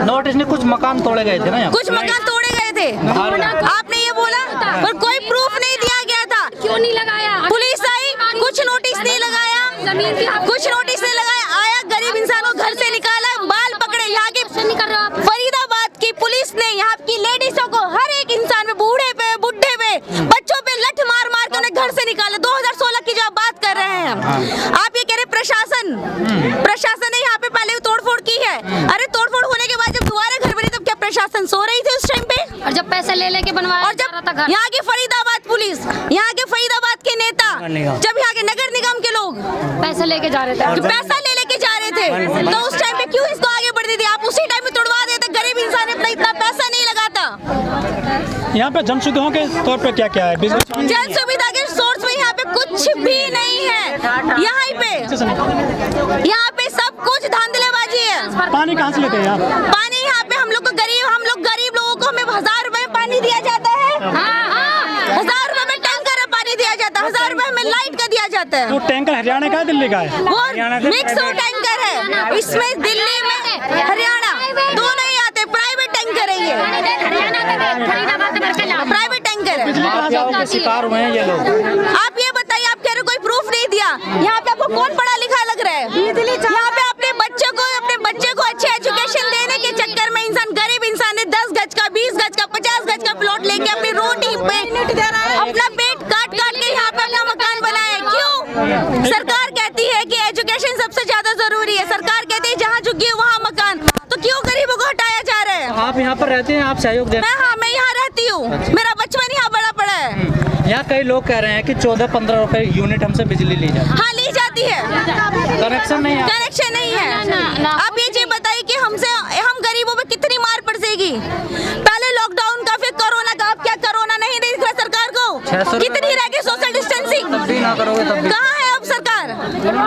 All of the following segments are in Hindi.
नोटिस नहीं, कुछ मकान तोड़े गए थे ना यहाँ, कुछ मकान तोड़े गए थे। आपने ये बोला पर कोई प्रूफ नहीं दिया गया था। क्यों नहीं लगाया? पुलिस आई, कुछ नोटिस नहीं लगाया, कुछ नोटिस नहीं लगाया, आया गरीब इंसान को घर से निकाला, बाल पकड़े। यहाँ की फरीदाबाद की पुलिस ने यहाँ की लेडीजों को, हर एक इंसान पे, बूढ़े पे, बुढ़े पे, बच्चों पे लठ मार मार के उन्हें घर से निकाला। 2016 की जो आप बात कर रहे हैं, आप ये कह रहे प्रशासन ने यहाँ पे पहले भी तोड़फोड़ की है। अरे तोड़फोड़ होने के बाद जब दोबारा घर बनी तब क्या प्रशासन सो रही थी उस टाइम पे? और जब पैसे ले लेके बनवाया, और जब यहाँ के फरीदाबाद पुलिस, यहाँ के फरीदाबाद के नेता, जब यहाँ के नगर निगम के लोग पैसे लेके जा रहे थे, जो पैसा ले लेके जा रहे थे, तो उस टाइम पे क्यों इसको आगे बढ़ देते? आप उसी टाइम पे तोड़वा देते, गरीब इंसान अपना इतना पैसा नहीं लगाता। यहाँ पे जन सुविधाओं के तौर पे क्या क्या है? जन सुविधा के सोर्स में यहाँ पे कुछ भी नहीं है। यहाँ पे सब कुछ धांधलेबाजी है। पानी कहाँ से लेते हैं आप? पानी यहाँ पे हम लोग गरीब लोगों को हमें 1000 रुपए में पानी दिया जाता है। 1000 रुपए में टैंकर में पानी दिया जाता है, 1000 रुपए में लाइट का दिया जाता है। वो टैंकर हरियाणा का है, दिल्ली का है? वो मिक्स टैंकर है, इसमें दिल्ली में हरियाणा दोनों ही आते, प्राइवेट टैंकर है ये, प्राइवेट टैंकर है। माफियाओं के शिकार हुए हैं ये लोग। आप ये बताइए, आप कह रहे कोई प्रूफ नहीं दिया, यहाँ पे आपको कौन पढ़ा लिखा लग रहा है? यहाँ पे अपने बच्चे को अच्छे एजुकेशन देने के चक्कर में इंसान, गरीब इंसान ने 10 गज का, 20 गज का, 50 गज का प्लॉट लेके अपनी रोटी पे अपना पेट काट के यहाँ पे अपना मकान बनाया। क्यों? सरकार कहती है कि एजुकेशन सबसे ज्यादा जरूरी है, सरकार कहती है जहाँ झुकी वहाँ मकान, तो क्यों गरीबों को हटाया जा रहा है? आप यहाँ पर रहते हैं, आप सहयोग देते हैं? हाँ, मैं यहाँ रहती हूँ, मेरा बचपन यहाँ बड़ा पड़ा है। यहाँ कई लोग कह रहे हैं कि 14-15 रुपए यूनिट हमसे बिजली ली जाती है। हाँ, ली जाती है, कनेक्शन नहीं है। कनेक्शन नहीं है। आप ये चीज बताइए कि हम गरीबों पे कितनी मार पड़ेगी? पहले लॉकडाउन का, फिर कोरोना का। अब क्या कोरोना नहीं दिख रहा सरकार को? कितनी रह गई सोशल डिस्टेंसिंग? ना करोगे तब भी। कहाँ है अब सरकार?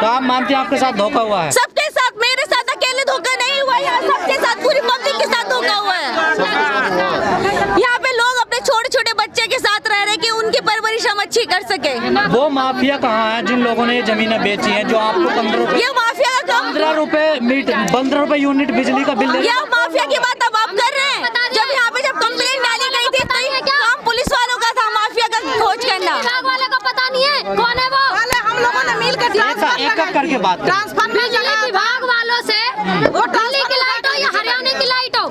तो आप मानते हैं आपके साथ धोखा हुआ है? सबके साथ, मेरे साथ अकेले धोखा नहीं हुआ, यहाँ सबके साथ, पूरी पब्लिक के साथ धोखा हुआ है। यहाँ पे लोग अपने छोटे छोटे बच्चे के साथ रह रहे कि उनकी परवरिश हम अच्छी कर सके। वो माफिया कहाँ है जिन लोगों ने ये जमीनें बेची हैं, जो आपको 15 रुपए, ये माफिया का काम, 15 रुपए यूनिट बिजली का बिल? ये माफिया की बात अब आप कर रहे हैं। जब यहाँ पे कंप्लेंट डाली गई थी तो ये काम पुलिस वालों का था, माफिया का खोज करना। विभाग वाले को पता नहीं है कौन है वो? हम लोगों ने मिलकर एक करके बात करें। बिजली विभाग वालों से दिल्ली की लाइट हो या हरियाणा की लाइट हो,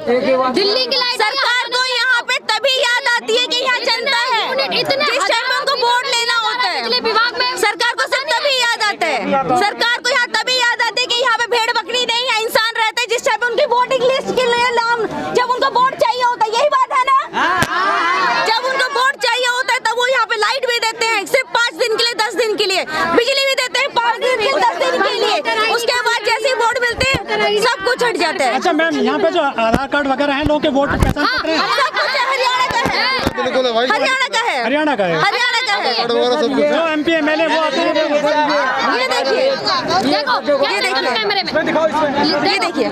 दिल्ली की लाइट, सरकार को यहाँ पे तभी याद आती है कि यहाँ जनता है, जिस टाइम पे उनको वोट लेना होता है। बिजली विभाग में सरकार को सिर्फ तभी याद आता है, सरकार को यहाँ तभी याद आती है कि यहाँ पे भेड़ बकरी नहीं है, इंसान रहते हैं। जिस टाइम उनकी वोटिंग लिस्ट के लिए जब उनको वोट चाहिए होता है, यही बात है ना? जब उनको वोट चाहिए होता है तब वो यहाँ पे लाइट भी देते हैं, सिर्फ 5 दिन के लिए, 10 दिन के लिए, बिजली भी देते हैं 5 दिन के लिए, 10 दिन के लिए। उसके बाद जैसे ही वोट मिलते हैं सब कुछ हट जाता है। अच्छा मैम, यहाँ पे जो आधार कार्ड वगैरह है, लोगों के वोट पहचान पत्र हैं? सब कुछ हरियाणा का है, हरियाणा का है, हरियाणा का है। हरियाणा का है। जो MP MLA वो आते हैं। ये देखिए, देखो, ये देखो कैमरे में, ये देखिए,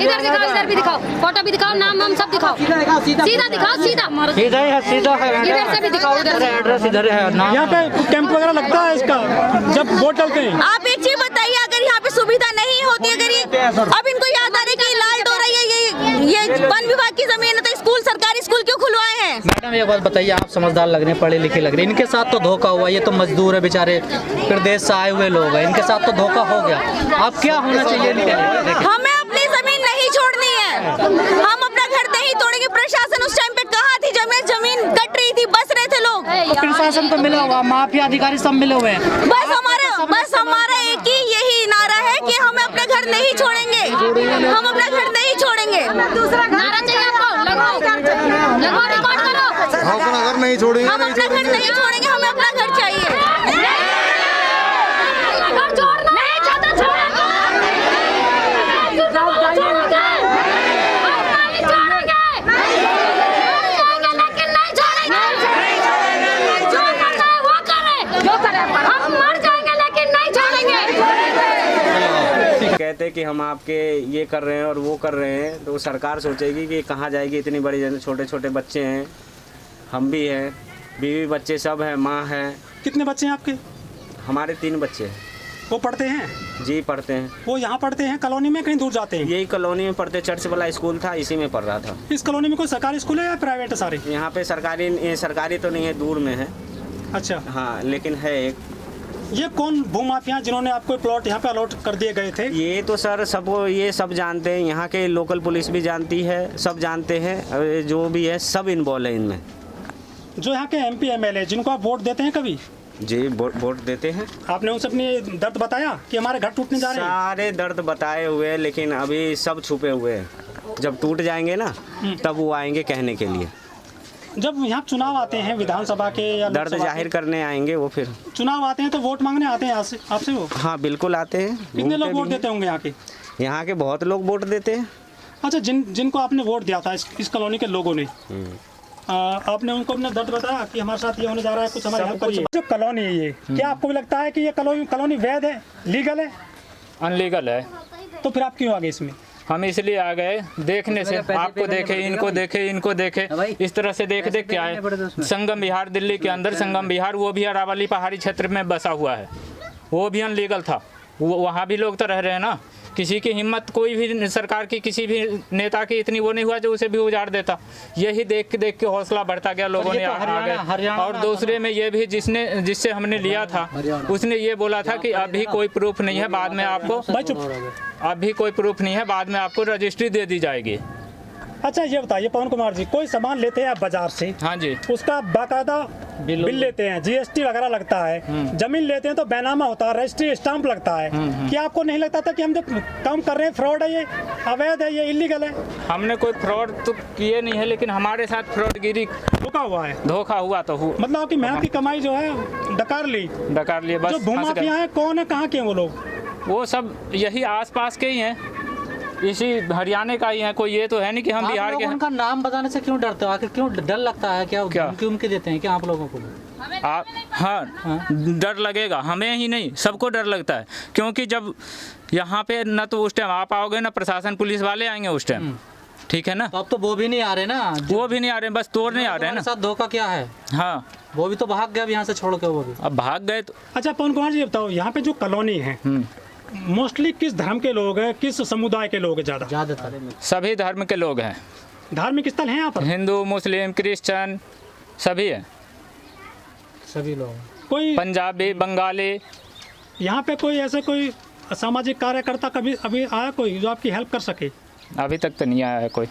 इधर दिखाओ, इधर भी दिखाओ, फोटो भी दिखाओ, नाम वाम सब दिखाओ, सीधा दिखाओ, सीधा सीधा है। इधर से भी दिखाओ, इधर से। एड्रेस इधर है। यहाँ पे कैंप वगैरह लगता है इसका जब वोट डालते हैं? आप एक चीज बताइए, अगर यहाँ पे सुविधा नहीं होती, अगर ये अब इनको याद आ रहा है कि लाल डोरा ये वन विभाग की जमीन है, तो स्कूल, सरकारी स्कूल क्यों खुलवाए हैं? मैडम एक बात बताइए, आप समझदार लग रहे हैं, पढ़े लिखे लग रहे हैं, इनके साथ तो धोखा हुआ। ये तो मजदूर है बेचारे, प्रदेश से आए हुए लोग हैं, इनके साथ तो धोखा हो गया। अब क्या होना चाहिए? हमें अपनी जमीन नहीं छोड़नी है, हम अपना घर नहीं तोड़ेंगे। प्रशासन उस टाइम पे कहाँ थी? जमीन कट रही थी, बस रहे थे लोग। तो प्रशासन तो मिला हुआ, माफिया अधिकारी सब मिले हुए हैं। बस हमारा एक ही यही नारा है कि हम अपना घर नहीं छोड़ेंगे, हम अपना घर नहीं छोड़ेंगे। दूसरा नारा चाहिए आपको, लगाओ, रिकॉर्ड करो। हम अपना घर नहीं छोड़ेंगे, हम अपना घर नहीं छोड़ेंगे, हमें अपना घर चाहिए। घर छोड़ना नहीं चाहता, छोड़ेंगे। लेकिन नहीं छोड़ेंगे। जो करना है वो करें, जो करें। हम मर जाएंगे लेकिन नहीं छोड़ेंगे। कहते कि हम आपके ये कर रहे हैं और वो कर रहे हैं, तो सरकार सोचेगी कि कहाँ जाएगी, इतनी बड़ी जन, छोटे छोटे बच्चे हैं, हम भी हैं, बीवी बच्चे सब हैं, माँ है। कितने बच्चे हैं आपके? हमारे 3 बच्चे हैं। वो पढ़ते हैं? जी पढ़ते हैं। वो यहाँ पढ़ते हैं कॉलोनी में, कहीं दूर जाते हैं? यही कॉलोनी में पढ़ते, चर्च वाला स्कूल था, इसी में पढ़ रहा था। इस कॉलोनी में कोई सरकारी स्कूल है या प्राइवेट है सारे? यहाँ पे सरकारी तो नहीं है, दूर में है। अच्छा, हाँ लेकिन है एक। ये कौन भूमाफिया जिन्होंने आपको प्लॉट यहाँ पे अलॉट कर दिए गए थे? ये तो सर ये सब जानते हैं, यहाँ के लोकल पुलिस भी जानती है, सब जानते हैं, जो भी है सब इन्वॉल्व है इनमें। जो यहाँ के MP MLA जिनको आप वोट देते हैं कभी? जी वोट देते हैं। आपने उनसे अपनी दर्द बताया कि हमारे घर टूटने जा रहे हैं? सारे दर्द बताए हुए हैं, लेकिन अभी सब छुपे हुए हैं। जब टूट जाएंगे ना तब वो आएंगे कहने के लिए। जब यहाँ चुनाव आते हैं विधानसभा के या दर्द लोकसभा जाहिर करने आएंगे वो, फिर चुनाव आते हैं तो वोट मांगने आते हैं आपसे वो? हाँ बिल्कुल आते हैं। कितने लोग वोट देते होंगे यहाँ के? यहाँ के बहुत लोग वोट देते हैं। अच्छा, जिनको आपने वोट दिया था इस कॉलोनी के लोगों ने, आपने उनको अपना दर्द बताया कि हमारे साथ ये होने जा रहा है, कुछ हमारी हेल्प करिए? जो कॉलोनी है ये, क्या आपको भी लगता है कि ये कॉलोनी वैध है, लीगल है? अनलीगल है। तो फिर आप क्यों आ गए इसमें? हम इसलिए आ गए देखने से, आपको देखे, इनको देखे, इस तरह से देख के आए। संगम विहार दिल्ली के अंदर संगम विहार, वो भी अरावली पहाड़ी क्षेत्र में बसा हुआ है, वो भी अनलीगल था। वो वहाँ भी लोग तो रह रहे हैं ना। किसी की हिम्मत, कोई भी सरकार की किसी भी नेता की इतनी वो नहीं हुआ जो उसे भी उजाड़ देता। यही देख के हौसला बढ़ता गया, लोगों ने आगे। और दूसरे में ये भी जिससे हमने लिया था उसने ये बोला था कि अभी कोई प्रूफ नहीं है, बाद में आपको अभी कोई प्रूफ नहीं है, बाद में आपको रजिस्ट्री दे दी जाएगी। अच्छा ये बताइए पवन कुमार जी, कोई सामान लेते हैं आप बाजार से? हाँ जी। उसका बाकायदा बिल लेते हैं, GST वगैरह लगता है। जमीन लेते हैं तो बैनामा होता है, रजिस्ट्री स्टाम्प लगता है। क्या आपको नहीं लगता था कि हम जो काम कर रहे हैं फ्रॉड है, ये अवैध है, ये इलीगल है? हमने कोई फ्रॉड तो किए नहीं है, लेकिन हमारे साथ फ्रॉडगिरी, धोखा हुआ तो हुआ। मतलब आपकी मेहनत की कमाई जो है डकार ली बस। जो भूमाफिया है कौन है, कहाँ के हैं वो लोग? वो सब यही आसपास के ही हैं, इसी हरियाणा का ही है। कोई ये तो है नहीं कि हम बिहार के हैं। उनका नाम बताने से क्यों डरते हो? आखिर क्यों डर लगता है? क्या धमकी देते हैं क्या आप लोगों को? आप हाँ, डर लगेगा, हमें ही नहीं सबको डर लगता है। क्योंकि जब यहाँ पे न तो उस टाइम आप आओगे ना प्रशासन पुलिस वाले आएंगे उस टाइम, ठीक है ना? तो अब तो वो भी नहीं आ रहे ना, वो भी नहीं आ रहे, बस तोड़ने आ रहे हैं ना। साथ धोखा क्या है? हाँ वो भी तो भाग गया यहाँ से छोड़ के, वो भी अब भाग गए तो। अच्छा पवन कुमार जी बताओ, यहाँ पे जो कॉलोनी है मोस्टली किस धर्म के लोग हैं, किस समुदाय के लोग हैं? ज्यादातर सभी धर्म के लोग हैं। धार्मिक स्थल हैं यहाँ पर? हिंदू, मुस्लिम, क्रिश्चियन सभी है, सभी लोग। कोई पंजाबी, बंगाली। यहाँ पे कोई ऐसे कोई सामाजिक कार्यकर्ता कभी अभी आया कोई जो आपकी हेल्प कर सके? अभी तक तो नहीं आया है कोई।